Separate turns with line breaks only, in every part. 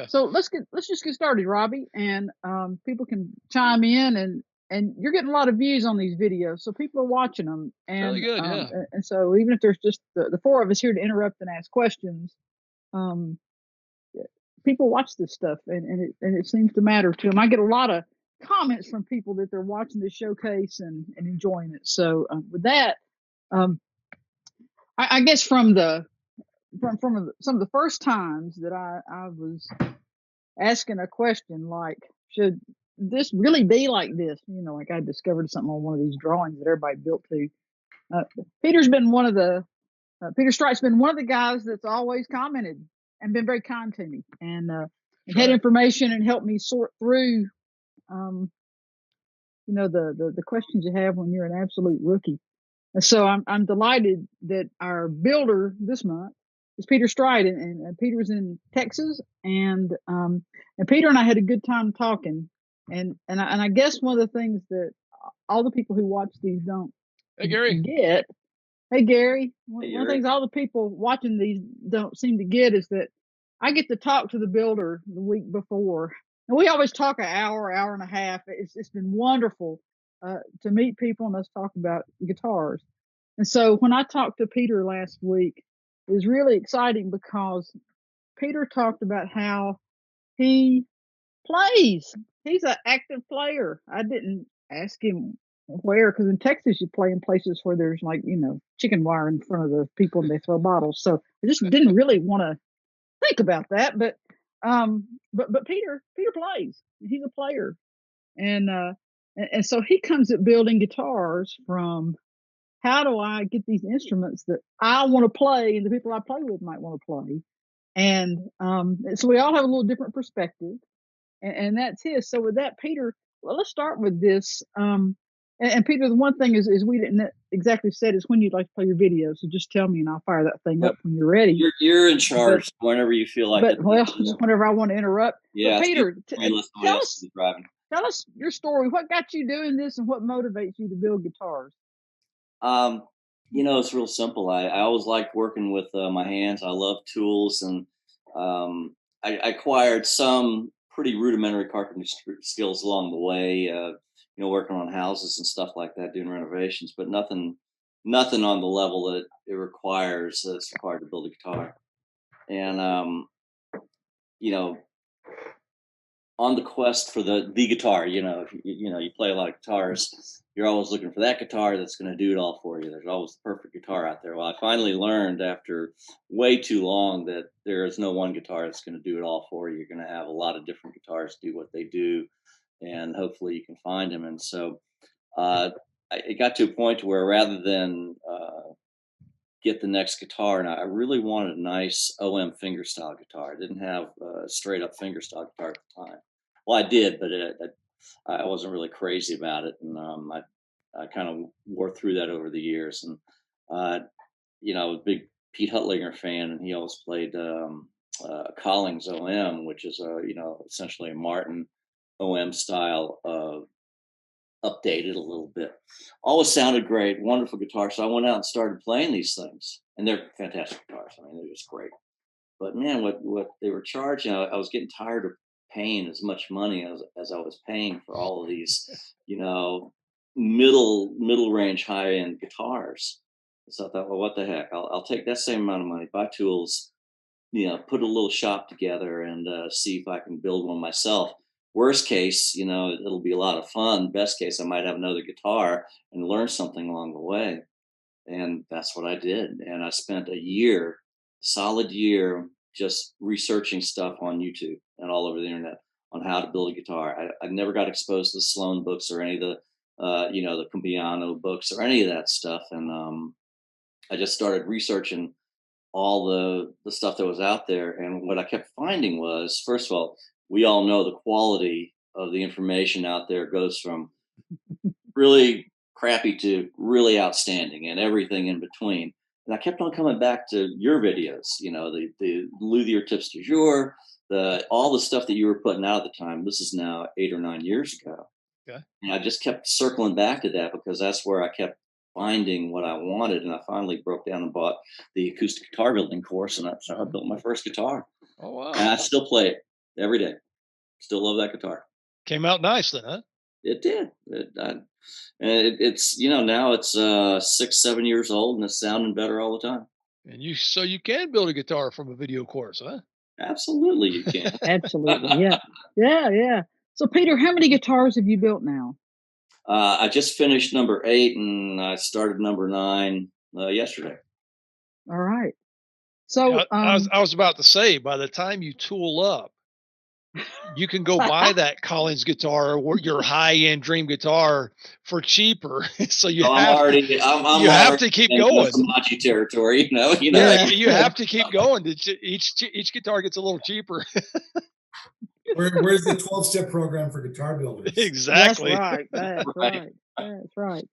So let's just get started, Robbie, and people can chime in, and you're getting a lot of views on these videos, so people are watching them,
Really good, yeah.
and so even if there's just the four of us here to interrupt and ask questions, um, people watch this stuff, and it seems to matter to them. I get a lot of comments from people that they're watching this showcase and enjoying it. So with that, um, I guess from some of the first times that I was asking a question like, should this really be like this? You know, like I discovered something on one of these drawings that everybody built to. Uh, Peter's been one of the Peter Streit's been one of the guys that's always commented and been very kind to me, and had
Sure.
information and helped me sort through, um, the questions you have when you're an absolute rookie. And so I'm delighted that our builder this month is Peter Streit, and Peter's in Texas, and Peter and I had a good time talking, and I guess one of the things that all the people who watch these don't
Hey, Gary.
get. Hey Gary,
Hey,
one of the
Eric.
things all the people watching these don't seem to get is that I get to talk to the builder the week before, and we always talk an hour, hour and a half. It's been wonderful to meet people and us talk about guitars. And so when I talked to Peter last week, it was really exciting because Peter talked about how he plays. He's an active player. I didn't ask him where, because in Texas you play in places where there's like, chicken wire in front of the people and they throw bottles. So I just didn't really want to think about that. But Peter plays. He's a player. And so he comes at building guitars from, how do I get these instruments that I want to play and the people I play with might want to play? And so we all have a little different perspective, and that's his. So with that, Peter, well, let's start with this. And Peter, the one thing is we didn't exactly said is when you'd like to play your video. So just tell me, and I'll fire that thing
Well,
up when you're ready.
you're in
But
charge whenever you feel like it.
well, just whenever I want to interrupt. But
Yeah,
Peter,
unless somebody
tell
else
us
is driving.
tell us your story. What got you doing this, and what motivates you to build guitars?
Um, it's real simple. I always liked working with my hands. I love tools, and I acquired some pretty rudimentary carpentry skills along the way. Working on houses and stuff like that, doing renovations, but nothing on the level that that's required to build a guitar. And you know, on the quest for the guitar. If you play a lot of guitars, you're always looking for that guitar that's going to do it all for you. There's always the perfect guitar out there. Well, I finally learned after way too long that there is no one guitar that's going to do it all for you. You're going to have a lot of different guitars do what they do, and hopefully you can find them. And so uh, it got to a point where rather than get the next guitar, and I really wanted a nice OM fingerstyle guitar. I didn't have a straight up fingerstyle guitar at the time. Well, I did, but I wasn't really crazy about it, and I kind of wore through that over the years. And uh, I was a big Pete Huttlinger fan, and he always played Collings OM, which is essentially a Martin OM style, updated a little bit. Always sounded great, wonderful guitar. So I went out and started playing these things, and they're fantastic guitars. I mean, they're just great. But man, what they were charging, I was getting tired of paying as much money as I was paying for all of these, you know, middle range, high end guitars. So I thought, well, what the heck? I'll take that same amount of money, buy tools, put a little shop together, and see if I can build one myself. Worst case, it'll be a lot of fun. Best case, I might have another guitar and learn something along the way. And that's what I did. And I spent solid year, just researching stuff on YouTube and all over the internet on how to build a guitar. I never got exposed to the Sloan books or any of the Cambiano books or any of that stuff. And I just started researching all the stuff that was out there. And what I kept finding was, first of all, we all know the quality of the information out there goes from really crappy to really outstanding and everything in between. And I kept on coming back to your videos, the Luthier Tips du Jour, all the stuff that you were putting out at the time. This is now 8 or 9 years ago.
Okay.
And I just kept circling back to that because that's where I kept finding what I wanted. And I finally broke down and bought the acoustic guitar building course, and that's how I built my first guitar.
Oh, wow.
And I still play it. every day. Still love that guitar.
Came out nice then, huh?
It did. It's now it's 6, 7 years old and it's sounding better all the time.
And you can build a guitar from a video course, huh?
Absolutely, you can.
Absolutely. Yeah. Yeah. Yeah. So, Peter, how many guitars have you built now?
I just finished number 8 and I started number 9 yesterday.
All right. So,
Yeah, I was about to say, by the time you tool up, you can go buy that Collins guitar or your high-end dream guitar for cheaper. So you
I'm
have
already
to keep
in
going.
Komachi territory.
Yeah, you have to keep going. Each guitar gets a little cheaper.
Where's the 12-step program for guitar builders?
Exactly.
That's right. That's right. That's right.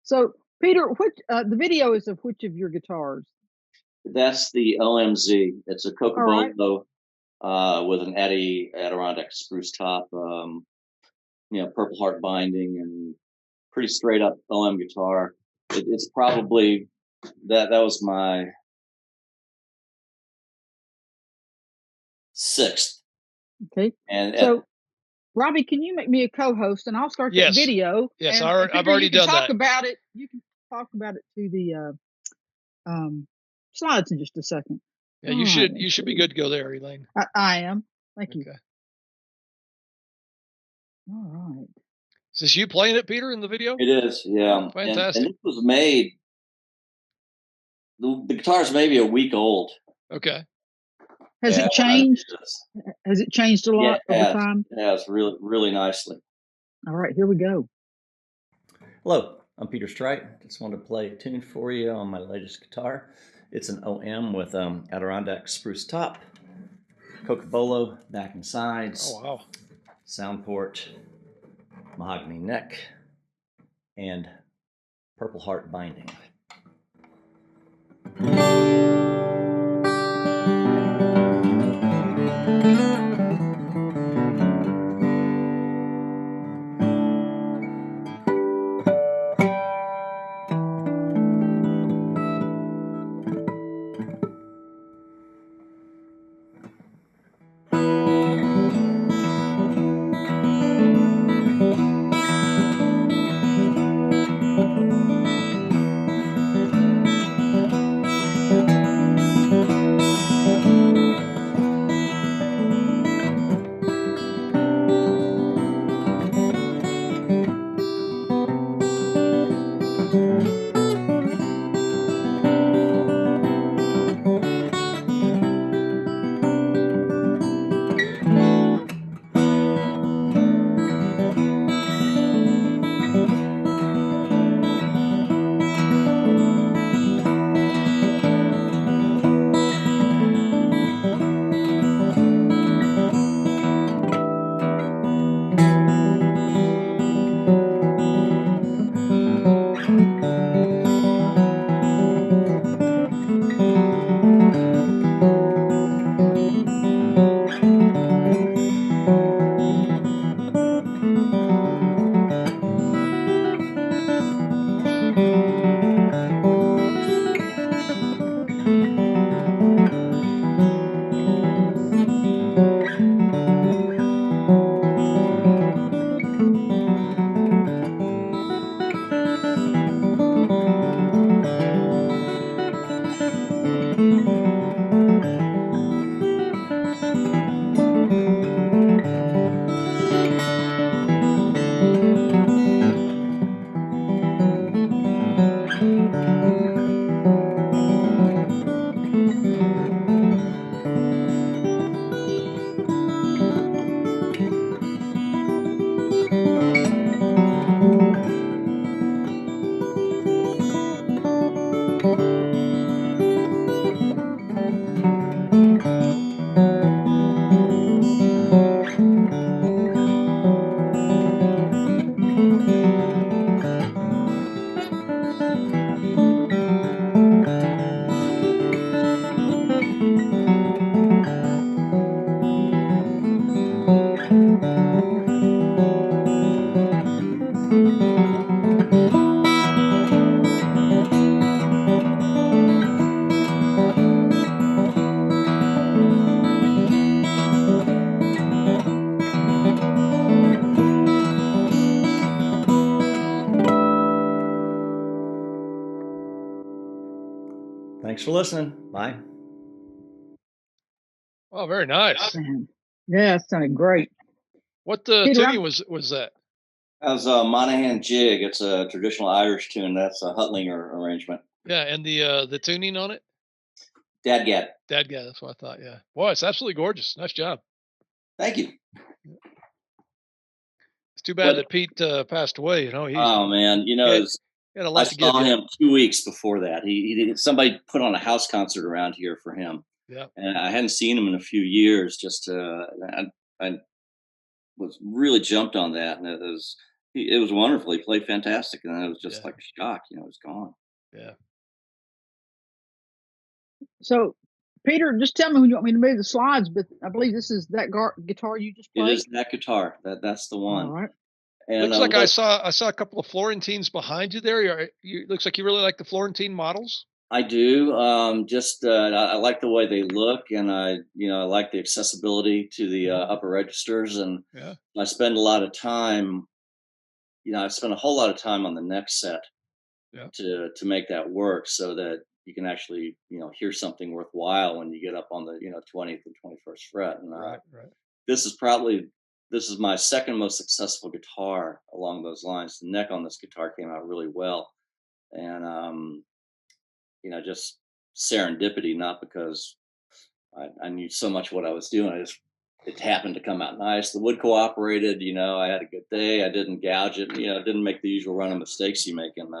So, Peter, which the video is of which of your guitars?
That's the OMZ. It's a
All right.
Cocobolo with an Adirondack spruce top, Purple Heart binding, and pretty straight up OM guitar. It's probably that was my 6th.
Okay.
And
so, Robbie, can you make me a co-host and I'll start that video?
Yes,
and
I've already done that.
About it. You can talk about it to the slides in just a second.
Yeah, you should be good to go there, Elaine.
I am. Thank you.
Okay.
All right.
Is this you playing it, Peter, in the video?
It is, yeah.
Oh, fantastic.
And this was made. The guitar's maybe a week old.
Okay.
Has it changed? Has it changed a lot over time?
It has really, really nicely.
All right, here we go.
Hello, I'm Peter Streit. Just wanted to play a tune for you on my latest guitar. It's an OM with Adirondack spruce top, Cocobolo back and sides.
Oh, wow.
Sound port, mahogany neck, and Purple Heart binding. Thanks for listening. Bye.
Oh, very nice.
Yeah, it sounded great.
What
Peter,
tuning was that?
That was a Monahan jig. It's a traditional Irish tune. That's a Hutlinger arrangement.
Yeah, and the tuning on it?
Dadgad.
Dadgad, that's what I thought, yeah. Boy, it's absolutely gorgeous. Nice job.
Thank you.
It's too bad that Pete passed away,
Oh man,
he had a lot
I
to give
saw
you.
him 2 weeks before that. Somebody put on a house concert around here for him.
Yeah.
And I hadn't seen him in a few years. I was really jumped on that, and it was wonderful. He played fantastic, and it was just like a shock. It was gone.
Yeah.
So, Peter, just tell me when you want me to move the slides, but I believe this is that guitar you just played.
It is that guitar. That's the one.
All right.
And
looks like I saw a couple of Florentines behind you there. Looks like you really like the Florentine models.
I do. I like the way they look, and I like the accessibility to the upper registers, and I spend a lot of time. I spent a whole lot of time on the neck set to make that work, so that you can actually hear something worthwhile when you get up on the 20th and 21st fret. And
right.
this is my second most successful guitar along those lines. The neck on this guitar came out really well, and just serendipity, not because I knew so much what I was doing. It happened to come out nice. The wood cooperated. I had a good day. I didn't gouge it. Didn't make the usual run of mistakes you make. And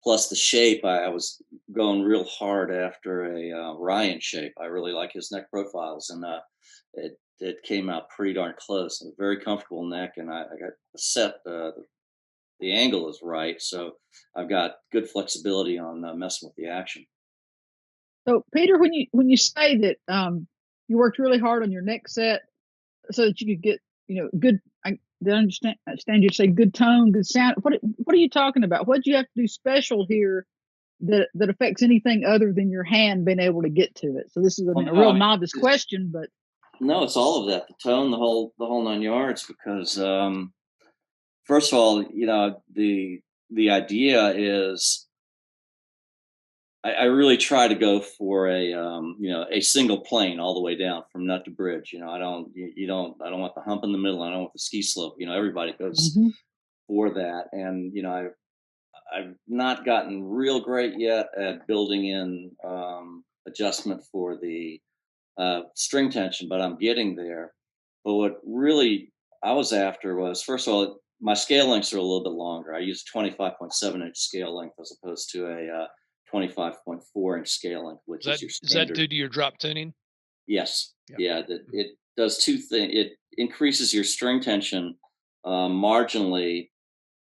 plus the shape, I was going real hard after a Ryan shape. I really like his neck profiles, and it came out pretty darn close. And a very comfortable neck, and I got the set. The angle is right, so I've got good flexibility on messing with the action.
So, Peter, when you say that you worked really hard on your neck set so that you could get good, I understand you say good tone, good sound. What are you talking about? What do you have to do special here that affects anything other than your hand being able to get to it? So this is a real novice question, but
no, it's all of that. The tone, the whole 9 yards. Because first of all, the idea is I really try to go for a single plane all the way down from nut to bridge. I don't want the hump in the middle. I don't want the ski slope. Everybody goes for that, and I've not gotten real great yet at building in adjustment for the string tension, but I'm getting there. But what really I was after was, first of all, my scale lengths are a little bit longer. I use a 25.7-inch scale length as opposed to a 25.4-inch scale length, which is your standard.
Is that due to your drop tuning?
Yes. Yeah. It does two things. It increases your string tension marginally,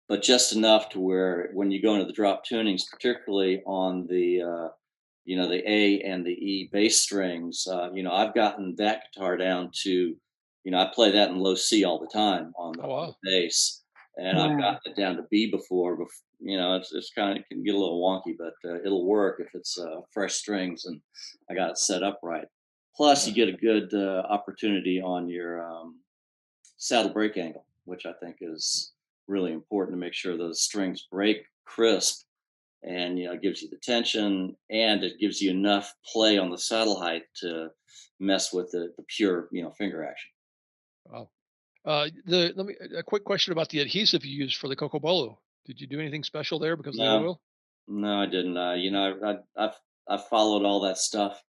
but just enough to where when you go into the drop tunings, particularly on the the A and the E bass strings, I've gotten that guitar down to, I play that in low C all the time on the bass, and I've gotten it down to B before. It's kind of, it can get a little wonky, but it'll work if it's fresh strings and I got it set up right. Plus, you get a good opportunity on your saddle break angle, which I think is really important to make sure those strings break crisp, and it gives you the tension, and it gives you enough play on the saddle height to mess with the pure finger action.
Wow. A quick question about the adhesive you used for the Cocobolo. Did you do anything special there because of the oil?
No, I didn't. I followed all that stuff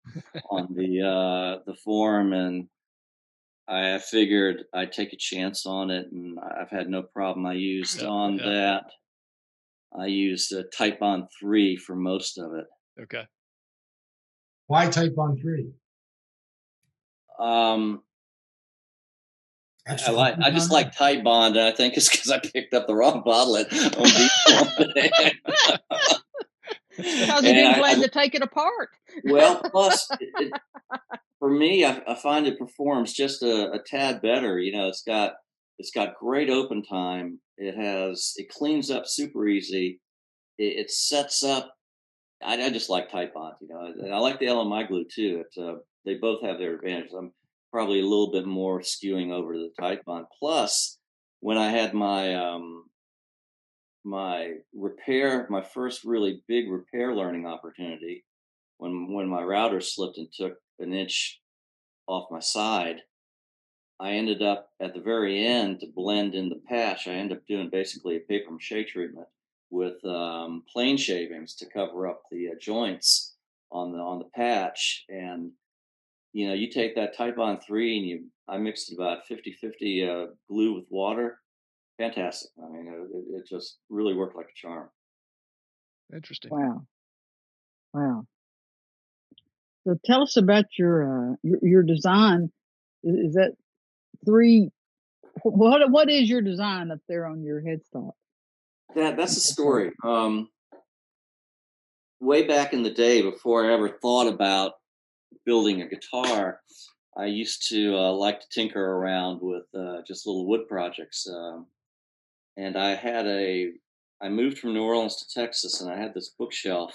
on the forum, and I figured I'd take a chance on it, and I've had no problem. I used that. I used a Type Bond 3 for most of it.
Okay.
Why Type Bond 3?
I just like Type Bond, and I think it's because I picked up the wrong bottle at Home Depot.
Because you didn't plan to take it apart.
Well, plus for me, I find it performs just a tad better. It's got great open time. It cleans up super easy. It sets up. I just like Type Bond, and I like the LMI glue too. They both have their advantages. I'm probably a little bit more skewing over to the Type Bond. Plus, when I had my my first really big repair learning opportunity, when my router slipped and took an inch off my side. I ended up at the very end to blend in the patch. I ended up doing basically a paper mache treatment with plane shavings to cover up the joints on the patch. And you take that Type on 3 and I mixed about 50-50 glue with water. Fantastic. I mean, it just really worked like a charm.
Interesting.
Wow. Wow. So tell us about your design. Is that three? What is your design up there on your headstock?
That's a story. Way back in the day, before I ever thought about building a guitar, I used to like to tinker around with just little wood projects. And I moved from New Orleans to Texas, and I had this bookshelf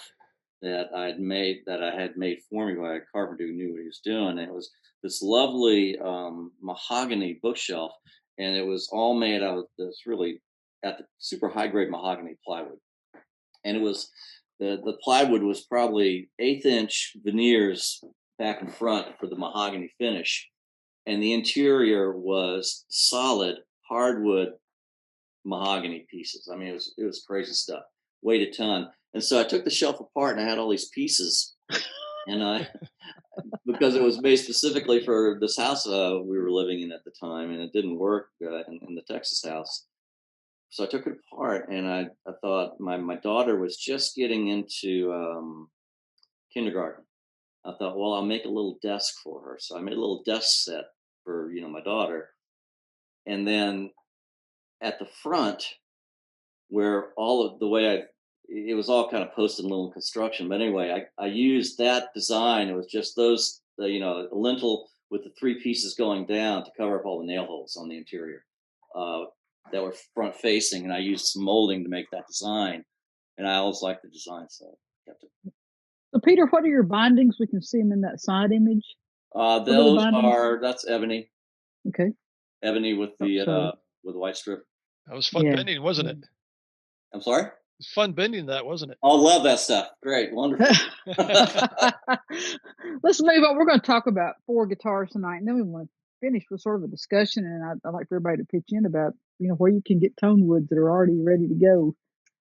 that I had made for me by a carpenter who knew what he was doing. And it was this lovely mahogany bookshelf, and it was all made out of this really at the super high grade mahogany plywood. And it was the plywood was probably 1/8 inch veneers back and front for the mahogany finish, and the interior was solid hardwood mahogany pieces. I mean, it was crazy stuff. Weighed a ton. And so I took the shelf apart and I had all these pieces. And I, because it was made specifically for this house we were living in at the time, and it didn't work in the Texas house. So I took it apart, and I thought my daughter was just getting into kindergarten. I thought, well, I'll make a little desk for her. So I made a little desk set for my daughter, and then at the front, where all of the way it was all kind of posted in little construction. But anyway, I used that design. It was just a lintel with the 3 pieces going down to cover up all the nail holes on the interior that were front facing. And I used some molding to make that design. And I always liked the design, so I kept it.
So Peter, what are your bindings? We can see them in that side image.
That's ebony.
Okay.
Ebony with the white strip.
That was fun bending, wasn't it?
I'm sorry?
It was fun bending that, wasn't it?
I love that stuff. Great. Wonderful.
Let's move on. We're going to talk about 4 guitars tonight, and then we want to finish with sort of a discussion. And I'd like for everybody to pitch in about, where you can get tone woods that are already ready to go.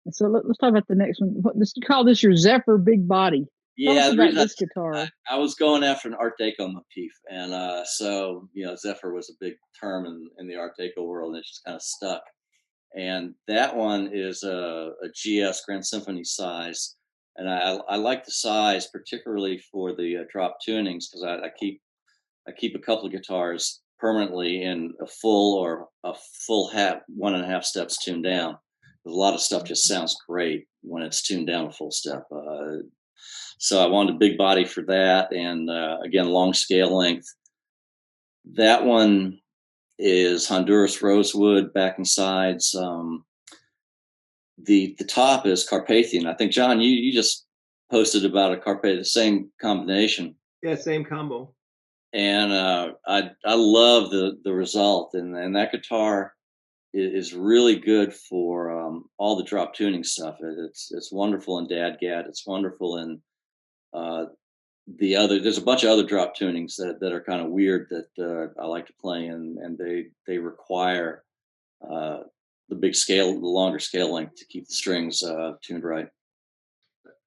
And so let's talk about the next one. You call this your Zephyr Big Body.
Yeah,
Tell us about this guitar.
I was going after an Art Deco motif, and so Zephyr was a big term in the Art Deco world, and it just kind of stuck. And that one is a GS Grand Symphony size, and I like the size particularly for the drop tunings, because I keep a couple of guitars permanently in a full half 1.5 steps tuned down. A lot of stuff just sounds great when it's tuned down a full step. So I wanted a big body for that, and again, long scale length. That one is Honduras rosewood back and sides. The top is Carpathian. I think, John, you just posted about a Carpathian, the same combination.
Yeah, same combo.
And I love the result, and that guitar is really good for all the drop tuning stuff. It's wonderful in DADGAD. It's wonderful in there's a bunch of other drop tunings that are kind of weird that I like to play in, and they require the longer scale length to keep the strings tuned right.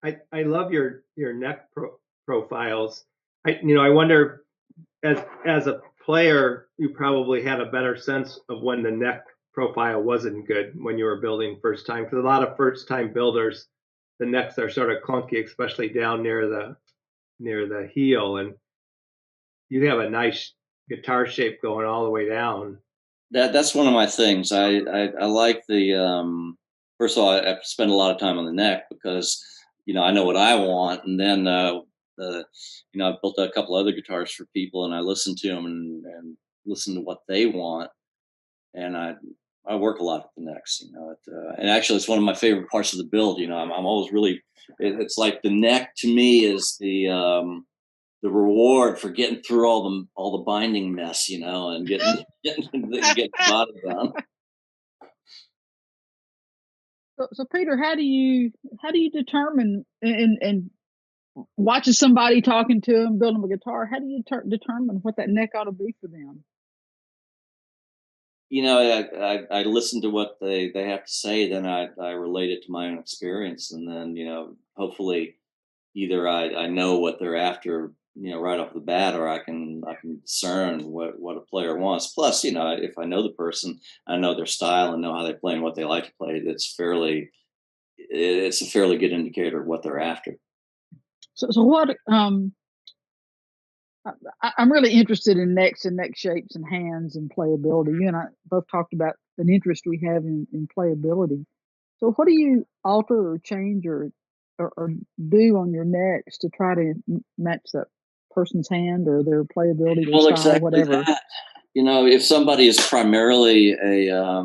I love your neck profiles. I wonder, as a player, you probably had a better sense of when the neck profile wasn't good when you were building first time, because a lot of first time builders, the necks are sort of clunky, especially down near the heel, and you have a nice guitar shape going all the way down.
That's one of my things. I like the first of all, I spend a lot of time on the neck because I know what I want, and then I've built a couple other guitars for people, and I listen to them and listen to what they want, and I work a lot at the necks. And actually, it's one of my favorite parts of the build. I'm always really. It's like the neck to me is the reward for getting through all the binding mess, and getting the body done.
So Peter, how do you determine and watching somebody talking to them, building a guitar, how do you determine what that neck ought to be for them?
You know, I listen to what they have to say, then I relate it to my own experience, and then, you know, hopefully either I know what they're after, you know, right off the bat, or I can discern what a player wants. Plus, you know, if I know the person, I know their style and know how they play and what they like to play, it's a fairly good indicator of what they're after.
So what I'm really interested in necks and neck shapes and hands and playability. You and I both talked about an interest we have in playability. So what do you alter or change or do on your necks to try to match that person's hand or their playability, their
Well,
style,
exactly
whatever?
that. You know, if somebody is primarily a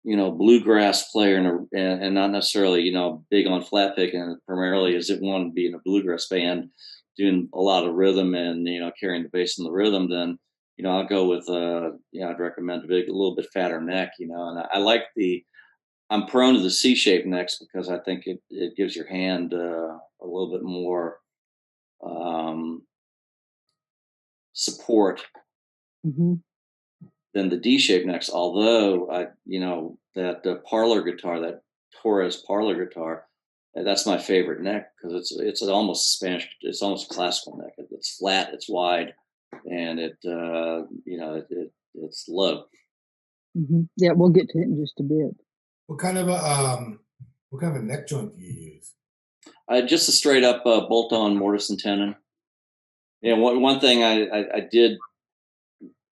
you know, bluegrass player and not necessarily, you know, big on flat picking, primarily is it one being a bluegrass band, doing a lot of rhythm and, you know, carrying the bass and the rhythm, then, you know, I'll go with, yeah, I'd recommend a little bit fatter neck, you know, and I like I'm prone to the C-shaped necks because I think it gives your hand a little bit more um, support
Hmm.
than the D-shaped necks. Although you know, that parlor guitar, that Torres parlor guitar, that's my favorite neck because it's almost Spanish. It's almost a classical neck. It's flat, it's wide, and you know, it's low.
Hmm. Yeah, we'll get to it in just a bit.
What kind of a neck joint do you use?
Just a straight up bolt-on mortise and tenon. And one thing I did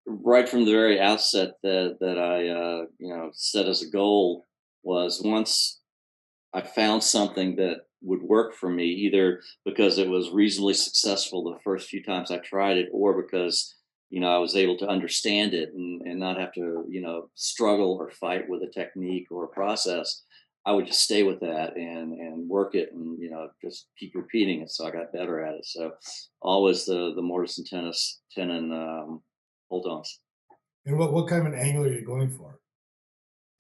right from the very outset that I you know, set as a goal was once I found something that would work for me, either because it was reasonably successful the first few times I tried it, or because, you know, I was able to understand it and not have to, you know, struggle or fight with a technique or a process. I would just stay with that and work it and, you know, just keep repeating it. So I got better at it. So always the mortise and tenon bolt-ons.
And what kind of an angle are you going for?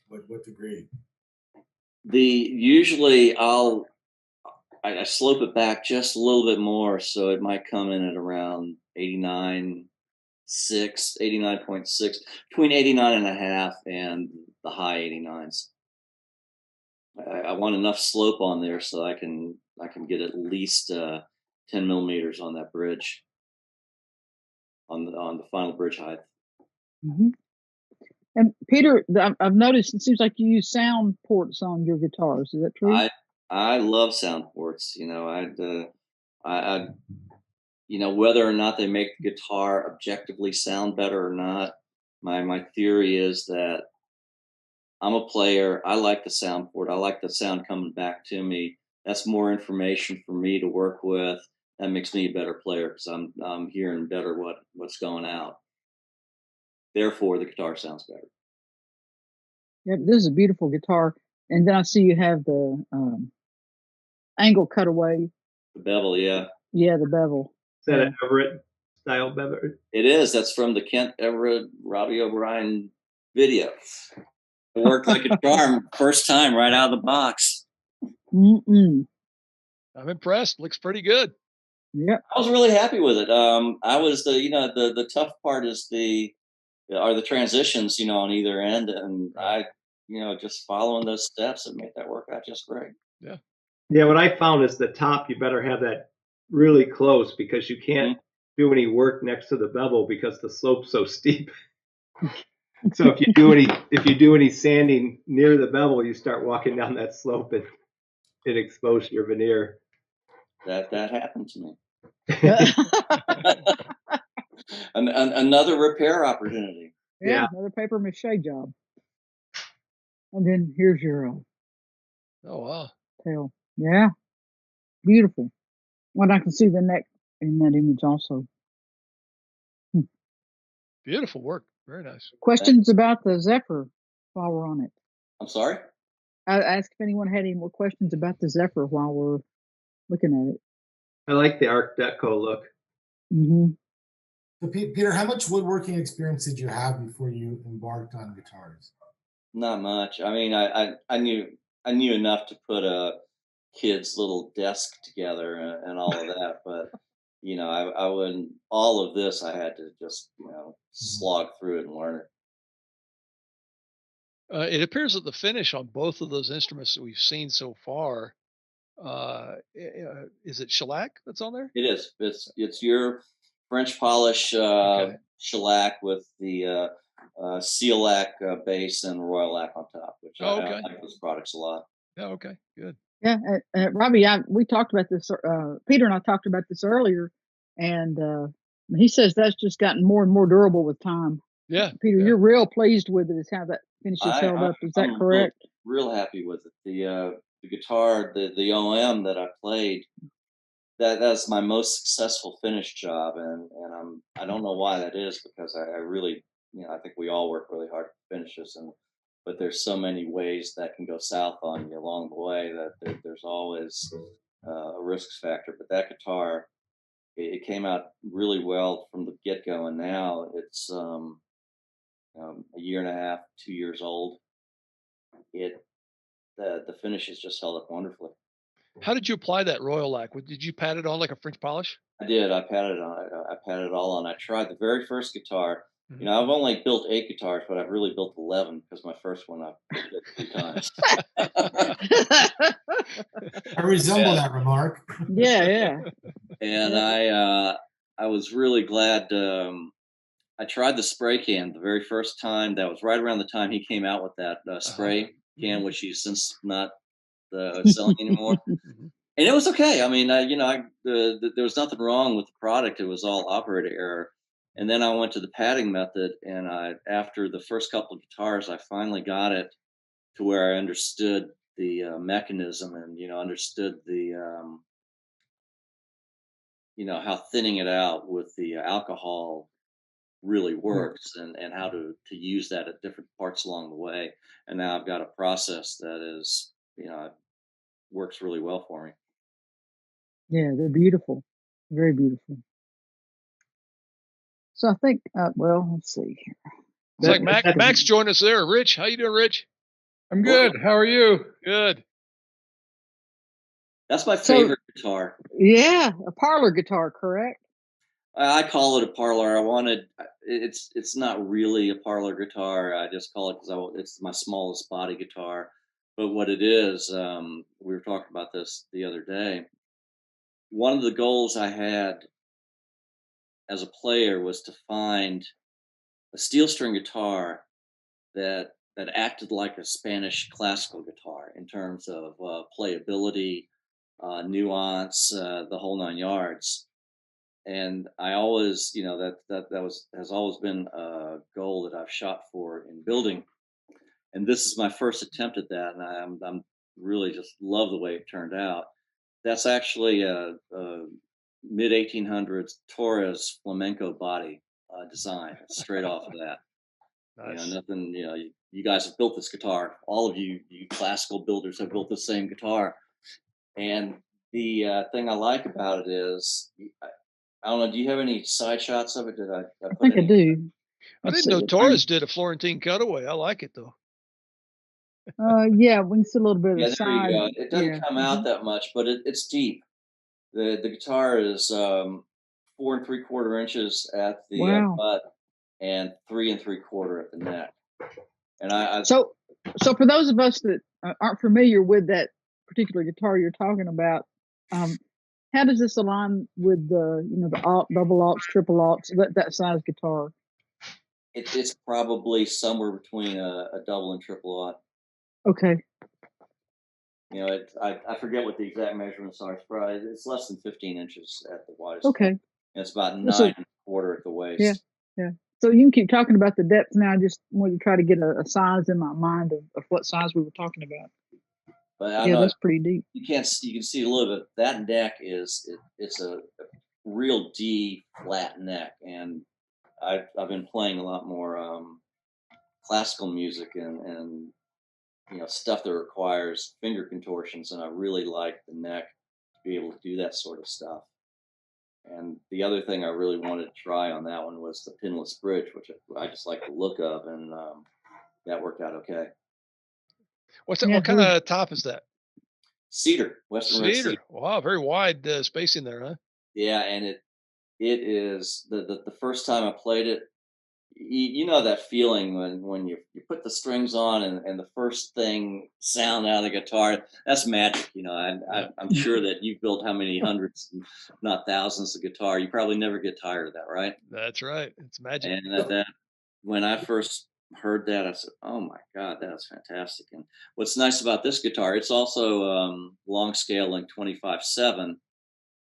What degree?
Usually I slope it back just a little bit more, so it might come in at around 89.6, between 89.5 and the high 89s. I want enough slope on there so I can get at least 10 millimeters on that bridge, on the final bridge height.
Hmm. And Peter, I've noticed it seems like you use sound ports on your guitars. Is that true?
I love sound ports. You know, I you know, whether or not they make the guitar objectively sound better or not, my theory is that I'm a player. I like the sound port. I like the sound coming back to me. That's more information for me to work with. That makes me a better player because I'm hearing better what's going out. Therefore, the guitar sounds better.
Yeah, this is a beautiful guitar. And then I see you have the angle cutaway.
The bevel, yeah,
Yeah, the bevel.
Is that
Yeah.
an Everett style bevel?
it is. That's from the Kent Everett Robbie O'Brien video. It worked like a charm first time right out of the box.
Mm-mm.
I'm impressed. Looks pretty good.
Yep.
I was really happy with it. I was you know, the tough part is the transitions, you know, on either end, and I, you know, just following those steps and made that work out just great.
Yeah.
Yeah, what I found is the top, you better have that really close because you can't do any work next to the bevel because the slope's so steep. So if you do any sanding near the bevel, you start walking down that slope and it exposes your veneer.
That happened to me. Another repair opportunity.
Yeah,
Yeah.
another paper mache job. And then here's your
Oh wow.
tail. Yeah, beautiful. Well, I can see the neck in that image also.
Beautiful work. Very nice.
Questions about the Zephyr while we're on it?
I'm sorry?
I asked if anyone had any more questions about the Zephyr while we're looking at it.
I like the Art Deco look.
Mm-hmm.
So Peter, how much woodworking experience did you have before you embarked on guitars?
Not much. I mean, I I knew enough to put a kid's little desk together and all of that, but I wouldn't. All of this, I had to just slog through it and learn it.
It appears that the finish on both of those instruments that we've seen so far, is it shellac that's on there?
It is. It's your French polish
Okay.
shellac with the seal lac base and royal lac on top, which
Oh,
I
okay.
like those products a lot.
Oh, okay. Good.
Yeah, Robbie, we talked about this. Peter and I talked about this earlier, and he says that's just gotten more and more durable with time.
Yeah.
Peter,
Yeah.
you're real pleased with it. Is how that finish is held up. Is that
I'm
correct?
real happy with it. The guitar, the OM that I played, that's my most successful finish job, and I don't know why that is, because I really, I think we all work really hard to finish this, but there's so many ways that can go south on you along the way that there's always a risk factor. But that guitar, it came out really well from the get go, and now it's a year and a half, 2 years old. It the finish has just held up wonderfully.
How did you apply that royal lac? Did you pat it on like a French polish?
I did. I patted on it. I patted it all on. I tried the very first guitar.
Mhm.
I've only built 8 guitars, but I've really built 11 because my first one I built it 3 times.
I resemble
Yeah.
that remark.
Yeah.
And
Yeah.
I was really glad. I tried the spray can the very first time. That was right around the time he came out with that spray can,
Mhm.
which he's since not selling anymore.
Mhm.
And it was okay. I mean, there was nothing wrong with the product. It was all operator error. And then I went to the padding method, and after the first couple of guitars, I finally got it to where I understood the mechanism, and understood the how thinning it out with the alcohol really works, and how to use that at different parts along the way. And now I've got a process that is works really well for me.
Yeah, they're beautiful. Very beautiful. So I think, well, let's see here.
It's like
That-
Max joined us there. Rich, how you doing, Rich?
I'm good. How are you?
Good.
That's my
So,
favorite guitar.
yeah, a parlor guitar, correct?
I call it a parlor. It's not really a parlor guitar. I just call it because it's my smallest body guitar. But what it is, we were talking about this the other day. One of the goals I had as a player was to find a steel string guitar that acted like a Spanish classical guitar in terms of playability, nuance, the whole 9 yards. And I always, has always been a goal that I've shot for in building. And this is my first attempt at that, and I'm really just love the way it turned out. That's actually a mid 1800s Torres flamenco body design, straight off of that.
Nice.
Nothing. You guys have built this guitar. All of you classical builders have built the same guitar. And the thing I like about it is, I don't know. Do you have any side shots of it? Did I
I
put
think I
any?
do.
I
Let's
didn't
see.
know Torres did a Florentine cutaway. I like it though.
Yeah, we can see a little bit of
Yeah,
the
there you
side.
go. It doesn't
Yeah.
come out that much, but it's deep. The guitar is 4 3/4 inches at the
Wow.
butt, and 3 3/4 at the neck. And I
So for those of us that aren't familiar with that particular guitar you're talking about, how does this align with the alt, double alts, triple alts, that size guitar?
it's probably somewhere between a double and triple aught.
Okay.
I forget what the exact measurements are. It's less than 15 inches at the widest
Okay.
point. And it's about
So
9 1/4 at the waist.
yeah. So you can keep talking about the depth now. I just want to try to get a size in my mind of what size we were talking about.
But I
Yeah,
know
that's pretty deep.
you can see a little bit. That neck it's a real D flat neck, and I've been playing a lot more classical music and stuff that requires finger contortions, and I really like the neck to be able to do that sort of stuff. And the other thing I really wanted to try on that one was the pinless bridge, which I just like the look of, and that worked out okay.
What's that?
Yeah,
What kind of top is that?
Cedar, Western red cedar.
Cedar. Wow, very wide spacing there, huh?
Yeah, and it is the first time I played it. You know that feeling when you put the strings on and the first thing sound out of the guitar, that's magic.
Yeah.
I'm sure that you've built how many hundreds, not thousands of guitar. You probably never get tired of that, right?
That's right. It's magic.
And that when I first heard that, I said, "Oh my God, that is fantastic!" And what's nice about this guitar, it's also long scaling 25/7.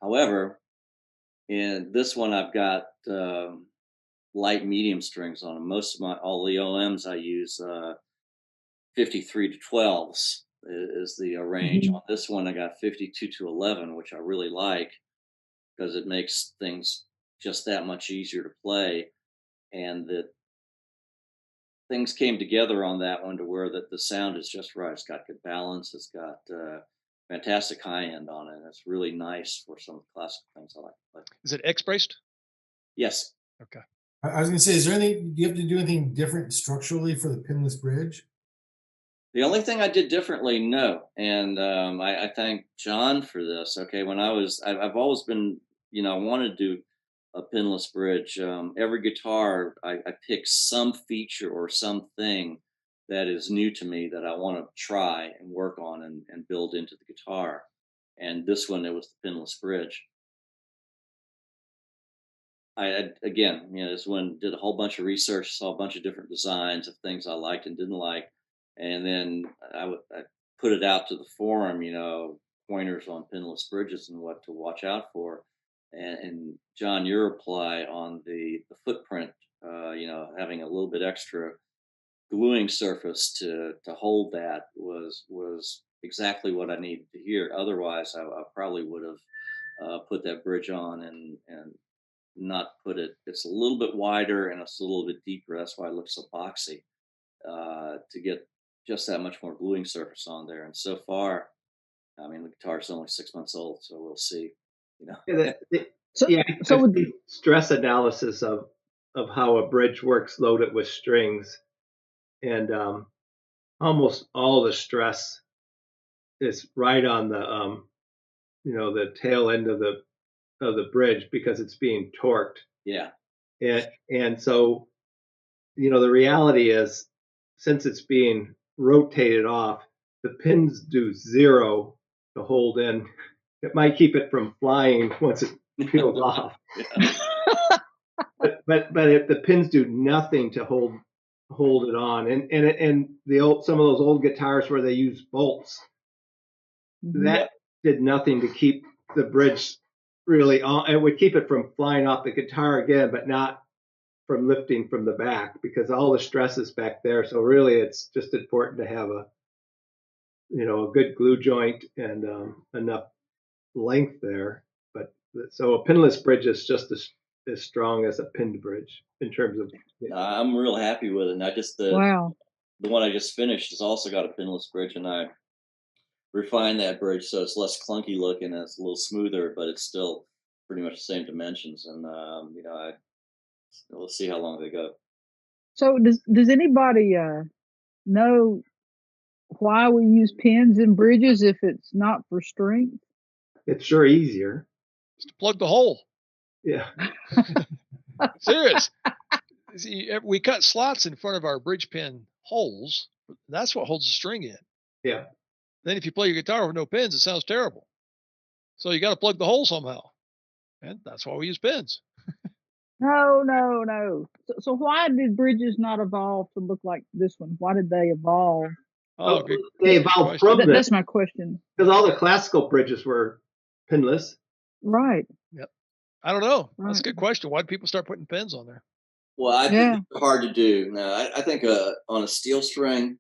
However, in this one, I've got light medium strings on them. Most of all the OMs I use 53 to 12s is the range.
Mhm.
On this one, I got 52 to 11, which I really like because it makes things just that much easier to play. And that things came together on that one to where the sound is just right. It's got good balance. It's got fantastic high end on it. It's really nice for some of the classical things I like to play.
Is it X braced?
Yes.
Okay.
I was gonna say, is there anything? Do you have to do anything different structurally for the pinless bridge?
The only thing I did differently, no, and I thank John for this. Okay, when I've always been, wanted to do a pinless bridge. Every guitar, I pick some feature or something that is new to me that I want to try and work on and build into the guitar. And this one, it was the pinless bridge. Again, this one did a whole bunch of research, saw a bunch of different designs of things I liked and didn't like, and then I put it out to the forum, pointers on pinless bridges and what to watch out for. And John, your reply on the footprint, having a little bit extra gluing surface to hold that was exactly what I needed to hear. Otherwise, I probably would have put that bridge on and not put it. It's a little bit wider and it's a little bit deeper. That's why it looks so boxy. To get just that much more gluing surface on there. And so far, I mean, the guitar's only 6 months old, so we'll see.
Yeah,
So,
yeah,
so
I've
with,
seen stress analysis of how a bridge works loaded with strings, and almost all the stress is right on the tail end of the bridge because it's being torqued,
Yeah,
and so the reality is, since it's being rotated off, the pins do zero to hold in. It might keep it from flying once it peels off, but the pins do nothing to hold it on. And some of those old guitars where they use bolts,
Mhm.
that did nothing to keep the bridge really on. It would keep it from flying off the guitar again, but not from lifting from the back because all the stress is back there. So really, it's just important to have a good glue joint and enough length there. But so a pinless bridge is just as strong as a pinned bridge in terms of.
I'm real happy with it. And I just
wow.
the one I just finished has also got a pinless bridge, and I refined that bridge so it's less clunky looking and it's a little smoother, but it's still pretty much the same dimensions. And we'll see how long they go.
So does anybody know why we use pins in bridges if it's not for strength?
It's sure easier.
Just to plug the hole.
Yeah.
Serious. See, we cut slots in front of our bridge pin holes. That's what holds the string in.
Yeah.
Then if you play your guitar with no pins, it sounds terrible. So you got to plug the hole somehow. And that's why we use pins.
No, no, no. So why did bridges not evolve to look like this one? Why did they evolve?
Oh, good.
They
good
evolved
question.
from this
That's my question.
because all the classical bridges were pinless.
Right,
Yep. I don't know. That's a
right.
good question. Why do people start putting pins on there?
Well, I think
Yeah.
it's hard to do. No, I think on a steel string,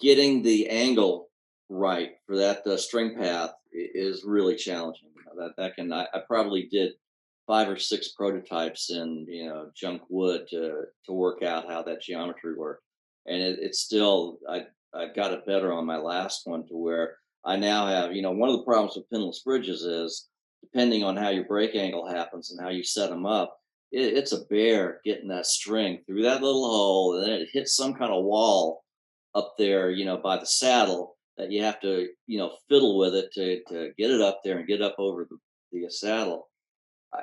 getting the angle right for that string path is really challenging. I probably did 5 or 6 prototypes in junk wood to work out how that geometry worked, and it's still I got it better on my last one to where I now have one of the problems with pinless bridges is depending on how your break angle happens and how you set them up, it's a bear getting that string through that little hole and then it hits some kind of wall up there, by the saddle, that you have to, fiddle with it to get it up there and get up over the saddle.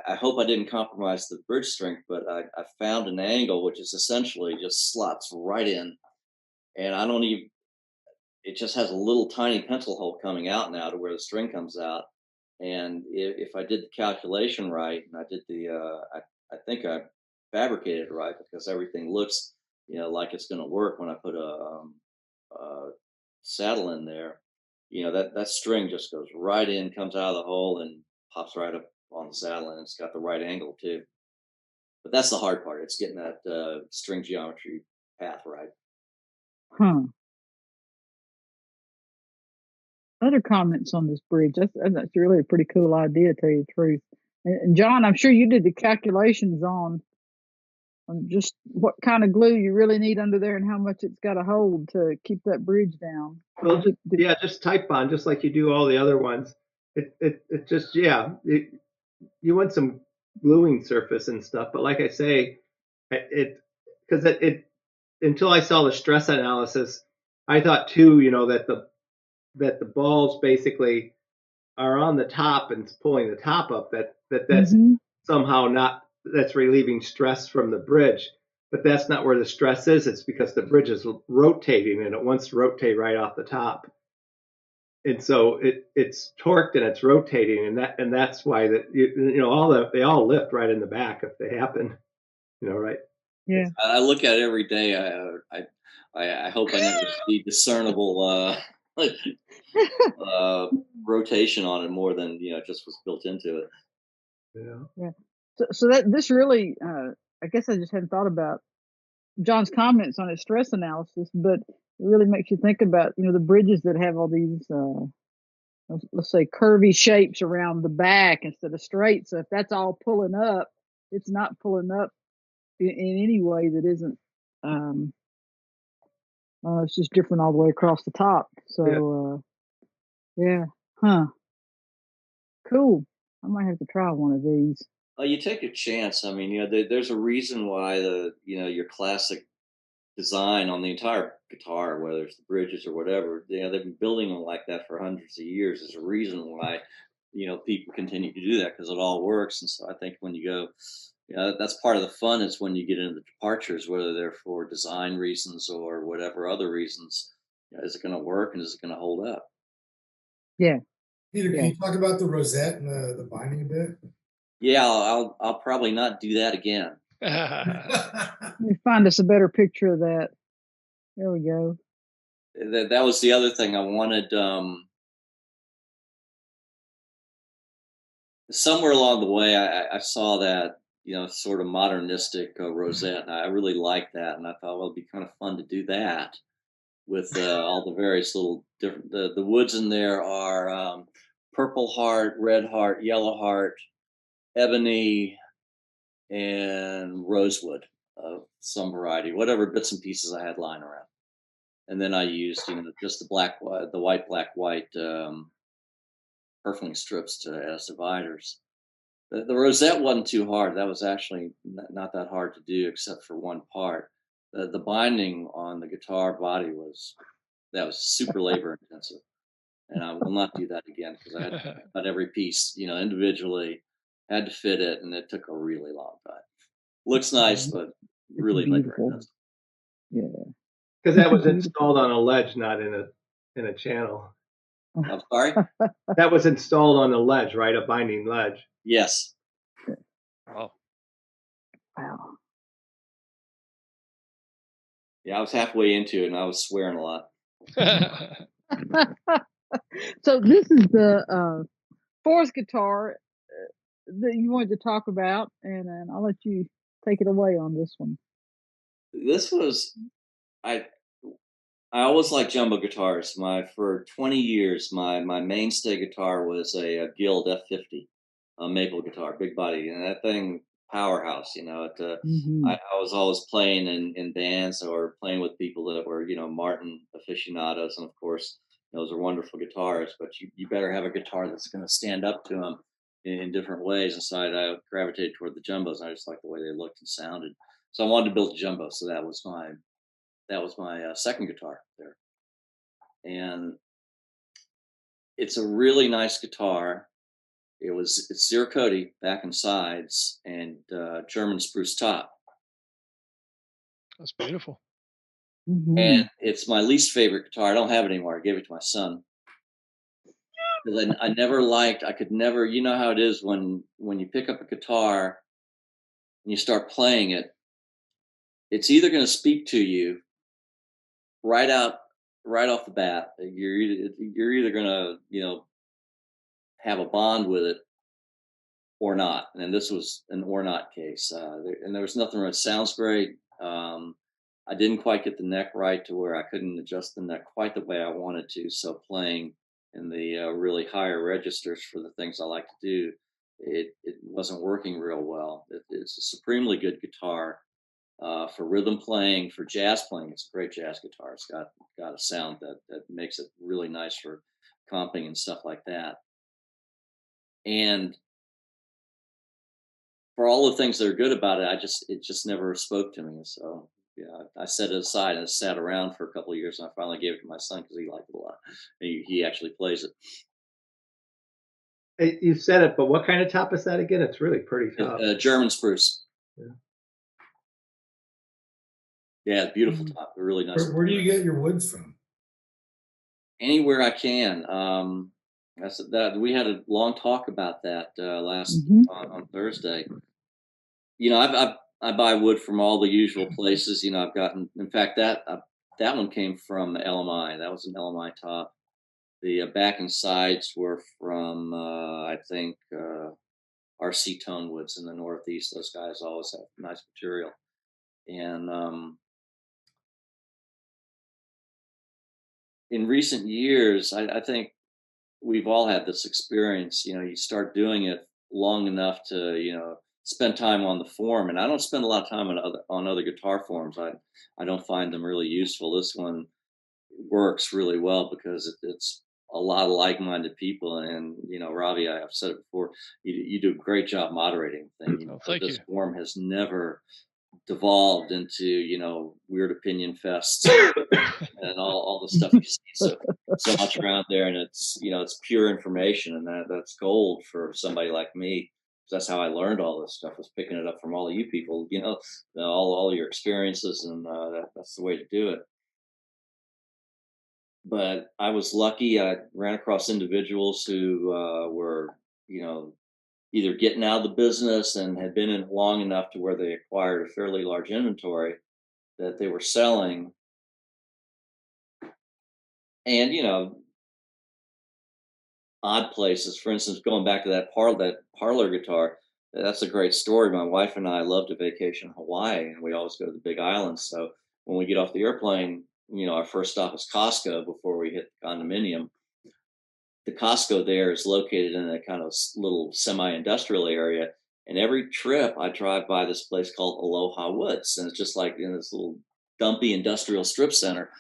I hope I didn't compromise the bridge strength, but I found an angle which is essentially just slots right in, and I don't even. It just has a little tiny pencil hole coming out now to where the string comes out, and if I did the calculation right, and I did I think I fabricated it right because everything looks, like it's going to work when I put a saddle in there. That string just goes right in, comes out of the hole, and pops right up on the saddle, and it's got the right angle too. But that's the hard part. It's getting that string geometry path right.
Huh. Other comments on this bridge? That's really a pretty cool idea, to tell you the truth. And John, I'm sure you did the calculations on just what kind of glue you really need under there and how much it's got to hold to keep that bridge down.
Well, yeah, just type on, just like you do all the other ones. It just, yeah, you want some gluing surface and stuff, but like I say, because it until I saw the stress analysis, I thought too, that the balls basically are on the top and it's pulling the top up. That's
Mm-hmm.
somehow not, that's relieving stress from the bridge, but that's not where the stress is. It's because the bridge is rotating and it wants to rotate right off the top, and so it's torqued and it's rotating, and that's why they all lift right in the back if they happen, right.
Yeah.
I look at it every day. I hope I never see discernible rotation on it more than just was built into it.
Yeah. So that this really, I guess I just hadn't thought about John's comments on his stress analysis, but it really makes you think about, the bridges that have all these, let's say curvy shapes around the back instead of straight. So if that's all pulling up, it's not pulling up in any way that isn't, um, it's just different all the way across the top. So, yeah. Huh. Cool. I might have to try one of these.
You take a chance. I mean, there's a reason why your classic design on the entire guitar, whether it's the bridges or whatever, they've been building them like that for hundreds of years. There's a reason why, people continue to do that because it all works. And so I think when you go, that's part of the fun is when you get into the departures, whether they're for design reasons or whatever other reasons. Is it going to work and is it going to hold up?
Yeah.
Peter,
Yeah.
can you talk about the rosette and the binding a bit?
Yeah, I'll probably not do that again.
Let me find us a better picture of that. There we go.
That was the other thing I wanted. Somewhere along the way, I saw that sort of modernistic rosette, and I really liked that, and I thought, well, it'd be kind of fun to do that with all the various little different. The woods in there are purple heart, red heart, yellow heart, ebony, and rosewood of some variety, whatever bits and pieces I had lying around. And then I used, just the white, black, white purfling strips as dividers. The rosette wasn't too hard. That was actually not that hard to do, except for one part. The binding on the guitar body was super labor intensive, and I will not do that again because I had to cut every piece, individually, had to fit it, and it took a really long time. Looks nice, but really labor intensive.
Yeah.
Because that was installed on a ledge, not in a channel.
I'm sorry?
That was installed on a ledge, right? A binding ledge.
Yes.
Oh.
Wow.
Yeah, I was halfway into it and I was swearing a lot.
So this is the fourth guitar that you wanted to talk about, and I'll let you take it away on this one.
This was I always liked jumbo guitars. For 20 years, my mainstay guitar was a Guild F50, a maple guitar, big body, and that thing powerhouse. I was always playing in bands or playing with people that were Martin aficionados, and of course those are wonderful guitars. But you better have a guitar that's going to stand up to them in different ways. And so I gravitated toward the jumbos. I just liked the way they looked and sounded. So I wanted to build a jumbo. So that was that was my second guitar there, and it's a really nice guitar. It's Cody back and sides and German spruce top,
That's beautiful.
and it's my least favorite guitar. I don't have it anymore. I gave it to my son because I never liked. I could never. You know how it is when you pick up a guitar and you start playing it. It's either going to speak to you right off the bat. You're either going to have a bond with it or not. And this was an or not case. And there was nothing wrong. It sounds great. I didn't quite get the neck right to where I couldn't adjust the neck quite the way I wanted to. So playing in the really higher registers for the things I like to do, it wasn't working real well. It's a supremely good guitar for rhythm playing, for jazz playing. It's a great jazz guitar. It's got a sound that makes it really nice for comping and stuff like that. And for all the things that are good about it, it just never spoke to me. So yeah, I set it aside and it sat around for a couple of years, and I finally gave it to my son because he liked it a lot. He actually plays it.
Hey, you said it, but what kind of top is that again? It's really pretty top.
German spruce.
Yeah.
Yeah, beautiful top. Really nice.
Where do you get your woods from?
Anywhere I can. That we had a long talk about that last on Thursday. I buy wood from all the usual places. I've gotten. In fact, that one came from LMI. That was an LMI top. The back and sides were from I think RC Tone Woods in the Northeast. Those guys always have nice material, and in recent years, I think we've all had this experience. You start doing it long enough to spend time on the form, and I don't spend a lot of time on other guitar forms. I don't find them really useful. This one works really well because it's a lot of like-minded people, and Ravi, I've said it before, you do a great job moderating things.
Thank
this
you.
form has never devolved into weird opinion fests and all the stuff you see so much around there, and it's pure information, and that's gold for somebody like me. That's how I learned all this stuff, was picking it up from all of you people, all your experiences, and that's the way to do it. But I was lucky. I ran across individuals who were either getting out of the business and had been in it long enough to where they acquired a fairly large inventory that they were selling. And odd places. For instance, going back to that parlor guitar, that's a great story. My wife and I love to vacation in Hawaii, and we always go to the Big Island. So when we get off the airplane, our first stop is Costco before we hit the condominium. The Costco there is located in a kind of little semi-industrial area, and every trip I drive by this place called Aloha Woods, and it's just like in this little dumpy industrial strip center.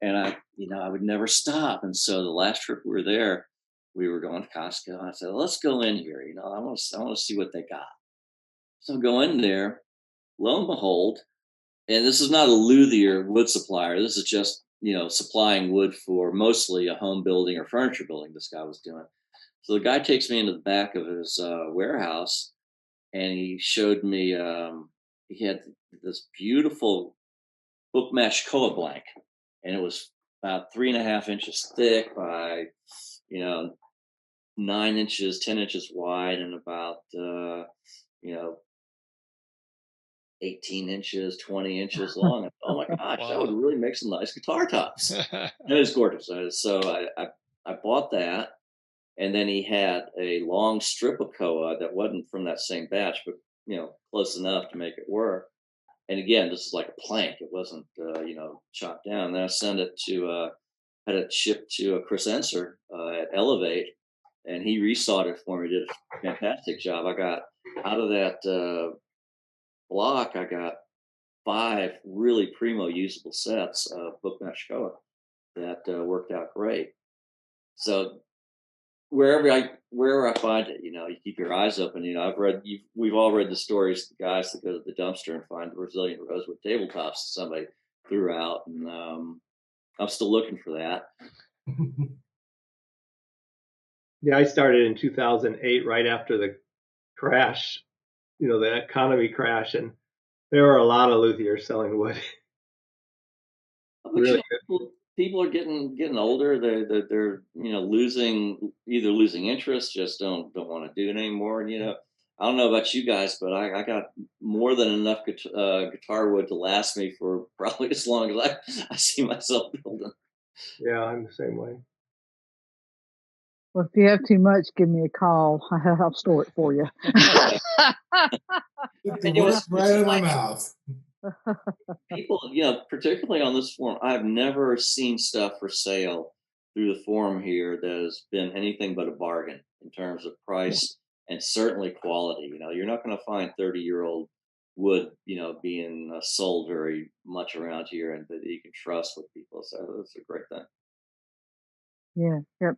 And I would never stop. And so the last trip we were there, we were going to Costco. And I said, let's go in here. I want to see what they got. So go in there, lo and behold, and this is not a luthier wood supplier. This is just, supplying wood for mostly a home building or furniture building this guy was doing. So the guy takes me into the back of his warehouse, and he showed me, he had this beautiful book mesh koa blank, and it was about 3.5 inches thick by 9 inches, 10 inches wide, and about 18 inches, 20 inches long. Oh my gosh,
Wow.
that would really make some nice guitar tops. It was gorgeous. So I bought that, and then he had a long strip of koa that wasn't from that same batch, but close enough to make it work. And again, this is like a plank. It wasn't, chopped down. And then I sent it had it shipped to Chris Enser at Elevate, and he resawed it for me. Did a fantastic job. I got out of that block, I got 5 really primo usable sets of book mesh koa that worked out great. So wherever I find it, you keep your eyes open. We've all read the stories of the guys that go to the dumpster and find the Brazilian rosewood tabletops. Somebody throughout, and I'm still looking for that.
Yeah, I started in 2008, right after the crash, the economy crash, and there were a lot of luthiers selling wood.
But
Really
people are getting older. They're losing interest, just don't want to do it anymore. And I don't know about you guys, but I got more than enough guitar wood to last me for probably as long as I see myself building.
Yeah, I'm the same way.
Well, if you have too much, give me a call. I'll store it for you.
Put the words right in my mouth.
People, particularly on this forum, I've never seen stuff for sale through the forum here that has been anything but a bargain in terms of price and certainly quality. You're not going to find 30-year-old wood, being sold very much around here, and that you can trust with people. So that's a great thing.
Yeah. Yep.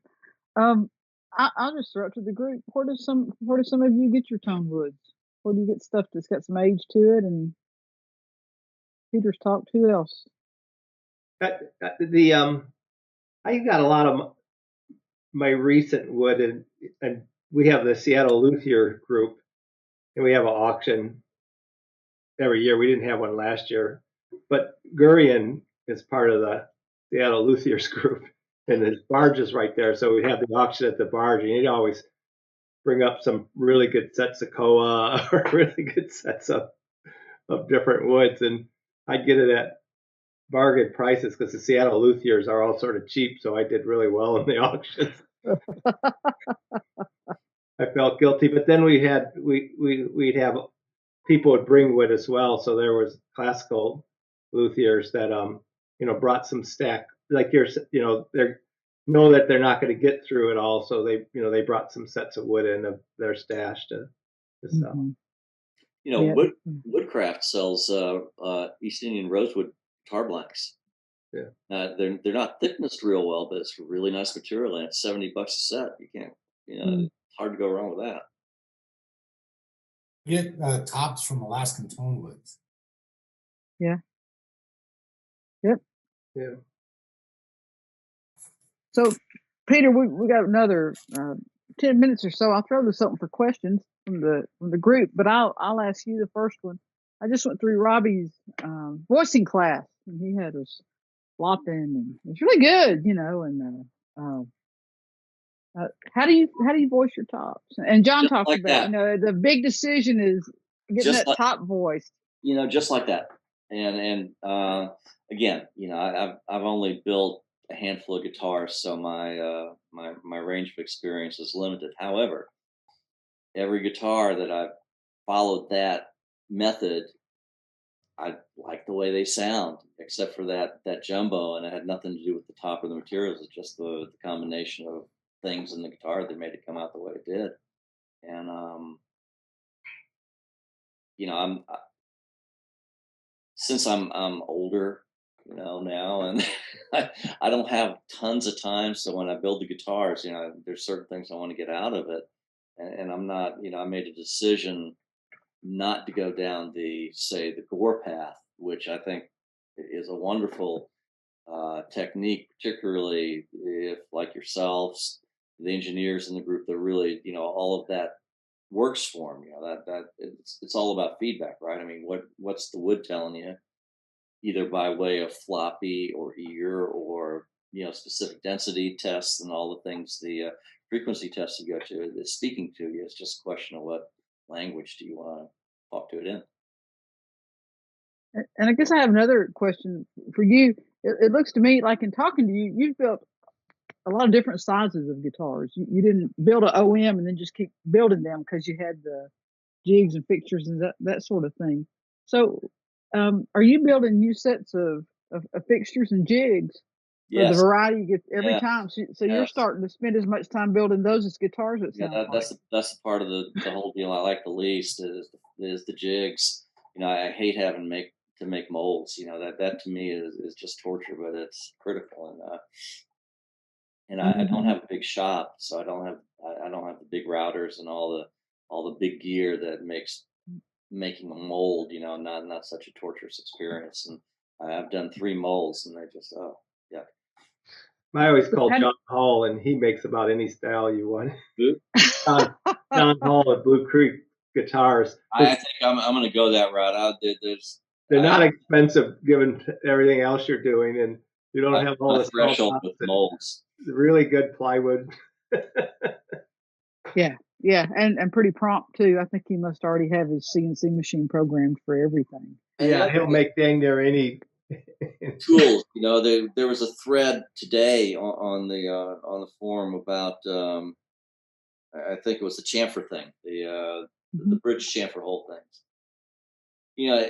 I'll just throw it to the group. Where do some of you get your tone woods? Where do you get stuff that's got some age to it? And Peter's talked. Who else?
I got a lot of my recent wood, and we have the Seattle Luthier group, and we have an auction every year. We didn't have one last year, but Gurion is part of the Seattle Luthiers group, and his barge is right there. So we have the auction at the barge, and he'd always bring up some really good sets of koa or really good sets of different woods, and I'd get it at bargain prices because the Seattle Luthiers are all sort of cheap. So I did really well in the auctions. I felt guilty, but then we'd have people would bring wood as well. So there was classical luthiers that brought some stack, like they know that they're not going to get through it all, so they brought some sets of wood in their stash to sell.
Mm-hmm.
Woodcraft sells East Indian rosewood tar blanks.
Yeah,
they're not thicknessed real well, but it's really nice material, and it's $70 a set. You can't, it's hard to go wrong with that.
Get tops from Alaskan tone woods.
Yeah. Yep.
Yeah.
So, Peter, we got another 10 minutes or so. I'll throw this open for questions from the group, but I'll ask you the first one. I just went through Robbie's voicing class, and he had us flopping, and it's really good, And how do you voice your tops? And John talked
like
about, the big decision is getting that top voice.
Just like that. And again, I've only built a handful of guitars, so my range of experience is limited. However, every guitar that I've followed that method, I like the way they sound, except for that jumbo, and it had nothing to do with the top or the materials. It's just the combination of things in the guitar that made it come out the way it did. And since I'm older, now, and I don't have tons of time. So when I build the guitars, there's certain things I want to get out of it, and I'm not, I made a decision not to go down the gore path, which I think is a wonderful technique, particularly if, like yourselves, the engineers in the group, they're really, all of that works for them. That it's all about feedback, right? I mean, what's the wood telling you, either by way of floppy or ear or specific density tests and all the things, the frequency tests you go to is speaking to you. It's just a question of what language do you want to talk to it in.
And I guess I have another question for you. It looks to me like, in talking to you, you've built a lot of different sizes of guitars. You didn't build an OM and then just keep building them because you had the jigs and fixtures and that sort of thing. So, are you building new sets of fixtures and jigs for the variety you get every time? So you're starting to spend as much time building those as guitars.
That's the part of the whole deal I like the least is the jigs. I hate having to make molds. That to me is just torture, but it's critical. And I don't have a big shop, so I don't have the big routers and all the big gear that makes making a mold, not such a torturous experience. And I've done 3 molds, and they just yeah.
I always call
How-
John Hall, and he makes about any style you want.
Who?
John Hall at Blue Creek Guitars.
I think I'm going to go that route.
They're not expensive given everything else you're doing, and you don't have all
my
this
threshold with molds.
really good plywood.
Yeah, and pretty prompt too. I think he must already have his CNC machine programmed for everything.
Yeah, he'll make dang near any
tools. You know, there was a thread today on the forum about I think it was the chamfer thing, the bridge chamfer hole things. You know,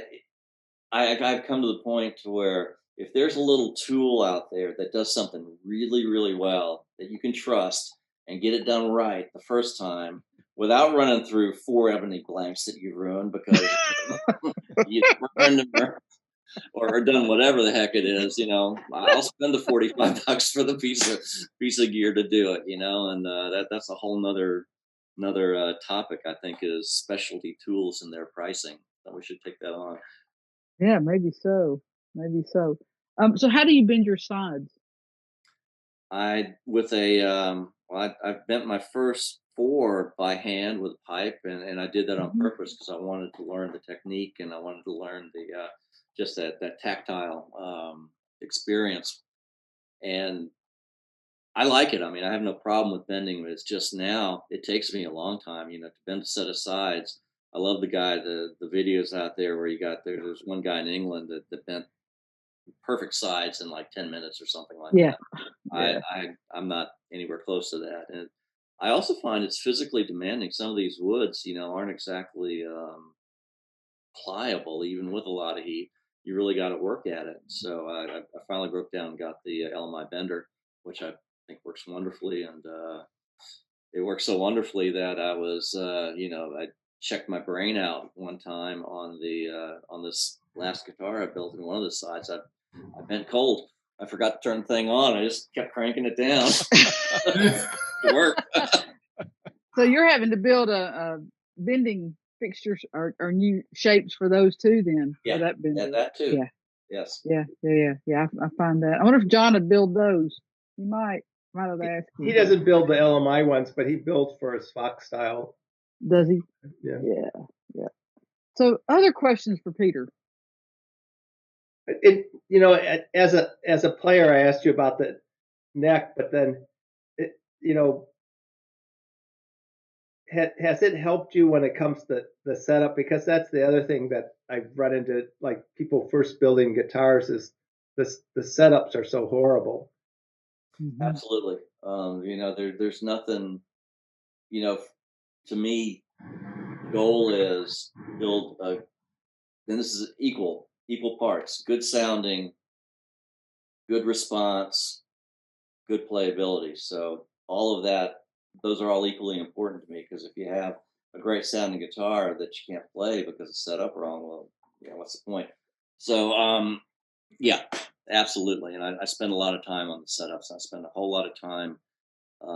I've come to the point to where if there's a little tool out there that does something really, really well that you can trust and get it done right the first time without running through 4 ebony blanks that you've ruined because you burned them or done whatever the heck it is, you know, I'll spend the $45 for the piece of gear to do it, you know, and that's a whole nother topic. I think is specialty tools and their pricing. So we should take that on.
Yeah, maybe so. Maybe so. So how do you bend your sides?
I bent my first 4 by hand with a pipe, and I did that on purpose because I wanted to learn the technique and I wanted to learn the just that tactile experience. And I like it. I mean, I have no problem with bending, but it's just now it takes me a long time, you know, to bend a set of sides. I love the videos out there where there's one guy in England that bent perfect sides in like 10 minutes or something like that. I'm not anywhere close to that. And I also find it's physically demanding. Some of these woods, you know, aren't exactly pliable, even with a lot of heat. You really got to work at it. So I finally broke down and got the LMI bender, which I think works wonderfully. And it works so wonderfully that I was, you know, I checked my brain out one time on this last guitar I built, and one of the sides I bent cold. I forgot to turn the thing on. I just kept cranking it down. It worked.
So you're having to build a bending fixtures or new shapes for those too, then?
Yeah,
for that bender.
that too.
Yeah.
Yes.
Yeah. I find that. I wonder if John would build those. He might have asked him.
He doesn't build the LMI ones, but he builds for his Fox style.
Does he?
Yeah.
Yeah. So other questions for Peter.
You know, as a player, I asked you about the neck, but then, you know, has it helped you when it comes to the setup? Because that's the other thing that I've run into, like people first building guitars, is the setups are so horrible.
Absolutely. You know, there's nothing, you know, to me, the goal is build and this is equal parts, good sounding, good response, good playability. So all of that, those are all equally important to me, because if you have a great sounding guitar that you can't play because it's set up wrong, well, you know, what's the point? So yeah, absolutely. And I spend a lot of time on the setups. I spend a whole lot of time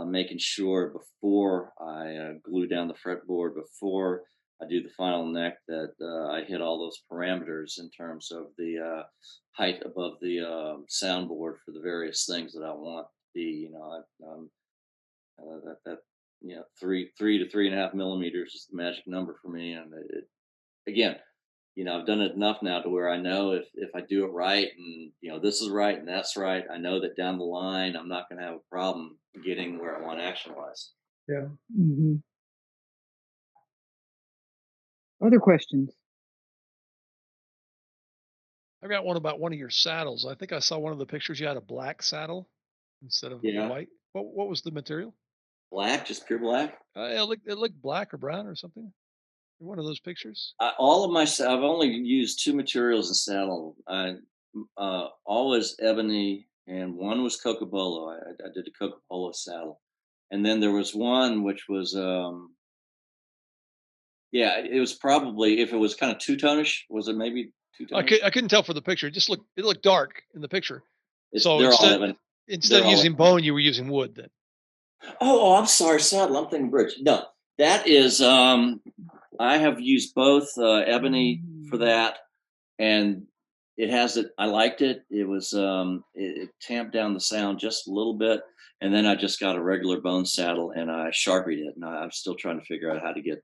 making sure before I glue down the fretboard, before I do the final neck, that I hit all those parameters in terms of the height above the soundboard for the various things that I want to be. You know, that you know, 3 to 3.5 millimeters is the magic number for me. And again, you know, I've done it enough now to where I know if I do it right, and you know, this is right and that's right, I know that down the line I'm not going to have a problem getting where I want action wise.
Yeah.
Other questions?
I've got one about one of your saddles. I think I saw one of the pictures. You had a black saddle instead of white. What was the material?
Black, just pure black.
It looked black or brown or something. One of those pictures.
All of my I've only used 2 materials in saddle. Always ebony, and one was cocobolo. I did a cocobolo saddle, and then there was one which was yeah, it was probably, if it was kind of two-tonish, was it maybe two-tonish?
I couldn't tell for the picture. It looked dark in the picture. So
they're all ebony.
Instead of using bone, you were using wood then.
Oh, I'm sorry, saddle. I'm thinking bridge. No, that is I have used both ebony for that, and it has it. I liked it. It was it tamped down the sound just a little bit, and then I just got a regular bone saddle and I sharpied it, and I'm still trying to figure out how to get.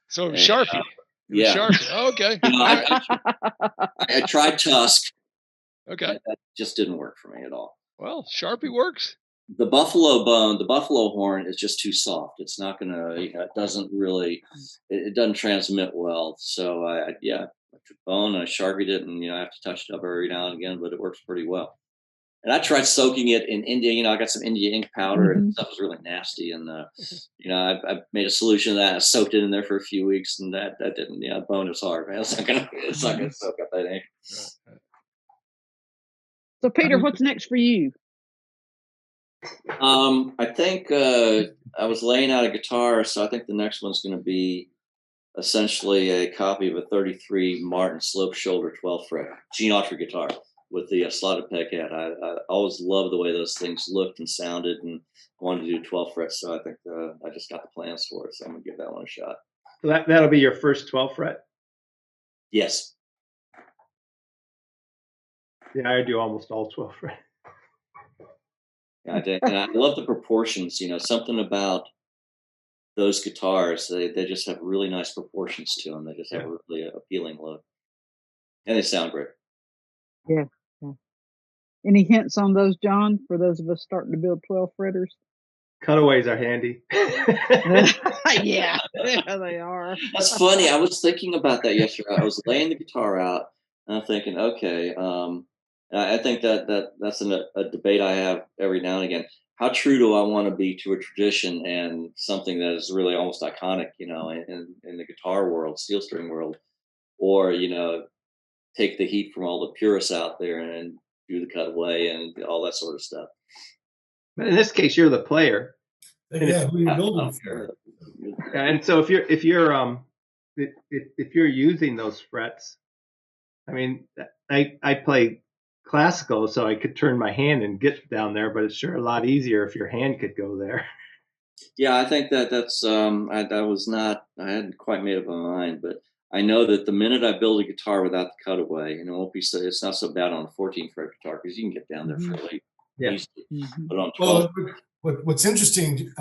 So
a,
Sharpie.
yeah,
Sharpie. Oh, okay.
you know,
All right.
I tried Tusk.
Okay.
That just didn't work for me at all.
Well, Sharpie works.
The buffalo bone, the buffalo horn is just too soft. It's not gonna, it doesn't really, it doesn't transmit well. So I took bone and I sharpied it, and I have to touch it up every now and again, but it works pretty well. And I tried soaking it in India. I got some India ink powder, and stuff was really nasty. And I made a solution to that. I soaked it in there for a few weeks, and that didn't. Bone is hard, man. It's not gonna soak up that ink.
Right.
So Peter, what's next for you?
I think I was laying out a guitar, so I think the next one's going to be essentially a copy of a 33 Martin slope shoulder 12 fret Gene Autry guitar with the slotted peg head. I always loved the way those things looked and sounded, and I wanted to do 12 frets, so I think I just got the plans for it, so I'm going to give that one a shot.
So that'll be your first 12 fret?
Yes.
Yeah, I do almost all 12 fret.
Yeah, I did. And I love the proportions, something about those guitars, they just have really nice proportions to them. They just have a really appealing look, and they sound great.
Yeah. Any hints on those, John, for those of us starting to build 12 fretters?
Cutaways are handy.
Yeah, they are.
That's funny. I was thinking about that yesterday. I was laying the guitar out, and I'm thinking, okay, I think that's a debate I have every now and again. How true do I want to be to a tradition and something that is really almost iconic, in the guitar world, steel string world, or take the heat from all the purists out there and do the cutaway and all that sort of stuff.
But in this case, you're the player.
Yeah, who you're building for.
And so if you're using those frets, I mean, I play classical, so I could turn my hand and get down there, but it's sure a lot easier if your hand could go there.
Yeah, I think that's I hadn't quite made up my mind, but I know that the minute I build a guitar without the cutaway, and it's not so bad on a 14 fret guitar because you can get down there fairly easily. But on 12,
What's interesting,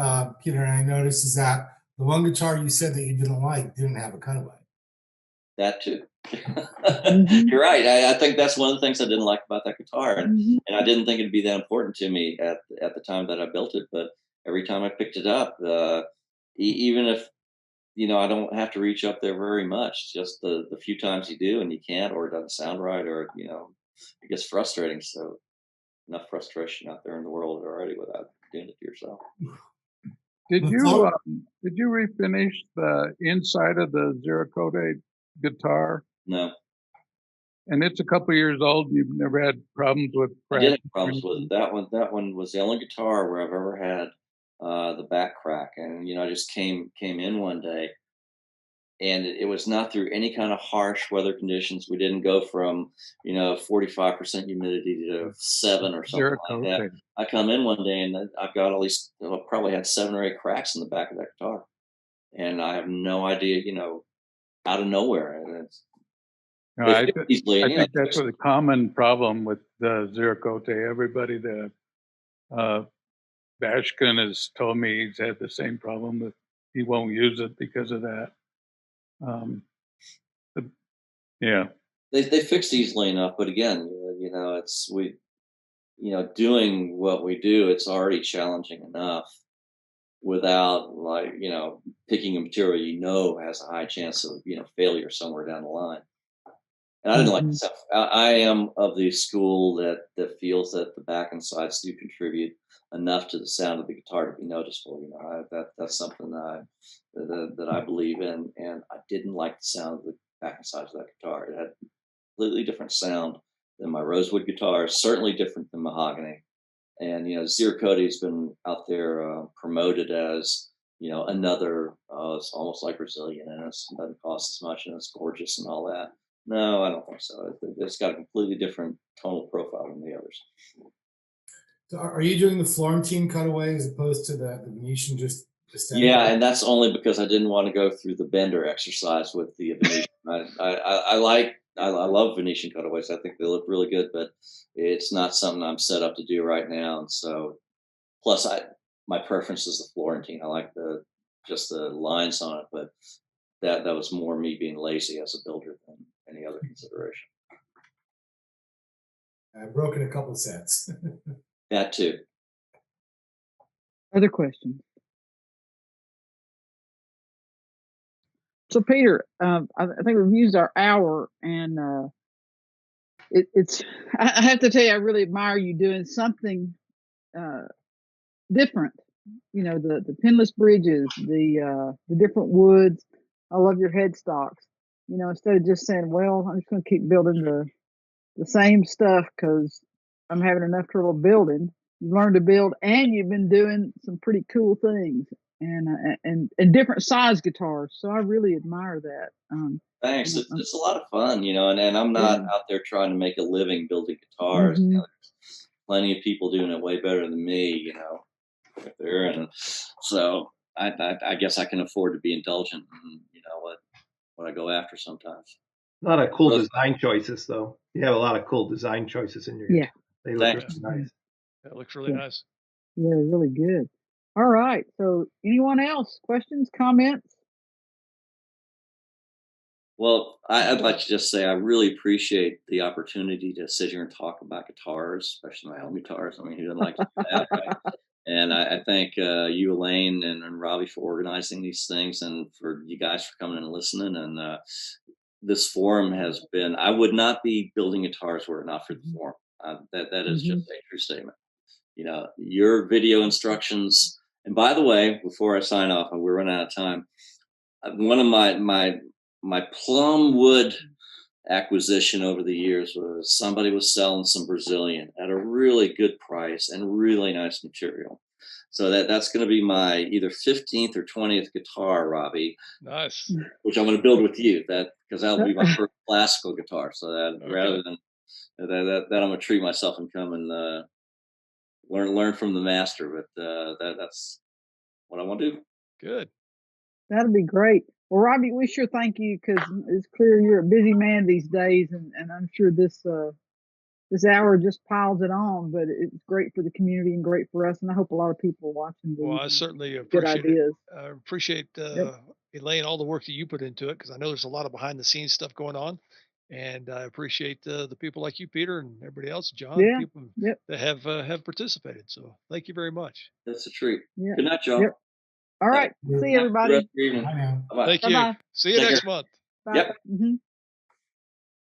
Peter, and I noticed, is that the one guitar you said that you didn't like didn't have a cutaway.
that too. You're right. I think that's one of the things I didn't like about that guitar, and I didn't think it'd be that important to me at the time that I built it. But every time I picked it up, even if I don't have to reach up there very much, just the few times you do and you can't, or it doesn't sound right, or it gets frustrating. So enough frustration out there in the world already without doing it to yourself.
Did you refinish the inside of the Zero-Cote guitar?
No.
And it's a couple years old. You've never had problems with
I did have problems with it. That one was the only guitar where I've ever had the back crack, and I just came in one day, and it was not through any kind of harsh weather conditions. We didn't go from 45% humidity to 7 or something like that. I come in one day and I've got probably had 7 or 8 cracks in the back of that guitar, and I have no idea, out of nowhere. And
I think that's a common problem with the Zero-Cote. Everybody that Bashkin has told me he's had the same problem with. He won't use it because of that. Yeah.
They fixed easily enough, but again, doing what we do, it's already challenging enough without picking a material has a high chance of failure somewhere down the line. And I didn't like the sound. I am of the school that feels that the back and sides do contribute enough to the sound of the guitar to be noticeable. That's something that I believe in, and I didn't like the sound of the back and sides of that guitar. It had a completely different sound than my rosewood guitar, certainly different than mahogany. And Zero-Cote has been out there promoted as another. It's almost like Brazilian, and it doesn't cost as much, and it's gorgeous and all that. No, I don't think so. It's got a completely different tonal profile than the others.
So are you doing the Florentine cutaway as opposed to the Venetian just aesthetic?
Yeah, and that's only because I didn't want to go through the bender exercise with the Venetian. I like I love Venetian cutaways. I think they look really good, but it's not something I'm set up to do right now. And so, plus, my preference is the Florentine. I like just the lines on it, but that was more me being lazy as a builder than any other consideration.
I've broken a couple sets.
That too.
Other questions? So Peter, I think we've used our hour, and it's. I have to tell you, I really admire you doing something different. You know, the pinless bridges, the different woods. I love your headstocks. You know, instead of just saying, "Well, I'm just going to keep building the same stuff because I'm having enough trouble building." You've learned to build, and you've been doing some pretty cool things, and different size guitars. So I really admire that.
Thanks. It's a lot of fun, you know, and I'm not out there trying to make a living building guitars. You know, there's plenty of people doing it way better than me, you know, right there. And so I guess I can afford to be indulgent in, you know, what I go after sometimes.
A lot of cool design choices, though. You have a lot of cool design choices in your guitar. They look really nice.
That looks really nice.
Yeah, really good. All right. So anyone else? Questions, comments?
Well, I'd like to just say I really appreciate the opportunity to sit here and talk about guitars, especially my own guitars. I mean, who doesn't like to do that, right? And I thank you, Elaine, and Robbie for organizing these things, and for you guys for coming and listening. And this forum has been, I would not be building guitars were it not for the forum. That is just a true statement. You know, your video instructions. And by the way, before I sign off, and we're running out of time, one of my plum wood acquisition over the years was somebody was selling some Brazilian at a really good price and really nice material. So that's going to be my either 15th or 20th guitar, Robbie.
Nice.
Which I'm going to build with you, because that'll be my first classical guitar. So that rather than that I'm going to treat myself and come and learn from the master. But that's what I want to do.
Good.
That'll be great. Well, Robbie, we sure thank you, because it's clear you're a busy man these days, and I'm sure this hour just piles it on. But it's great for the community and great for us, and I hope a lot of people are watching.
Well, I certainly
good
appreciate
ideas.
it. I appreciate Elaine, all the work that you put into it, because I know there's a lot of behind the scenes stuff going on, and I appreciate the people like you, Peter, and everybody else, John, people that have participated. So thank you very much.
That's a treat. Good night, y'all.
Yep. All right. See you, everybody.
Bye now.
Thank you. See you next month.
Bye.
Yep.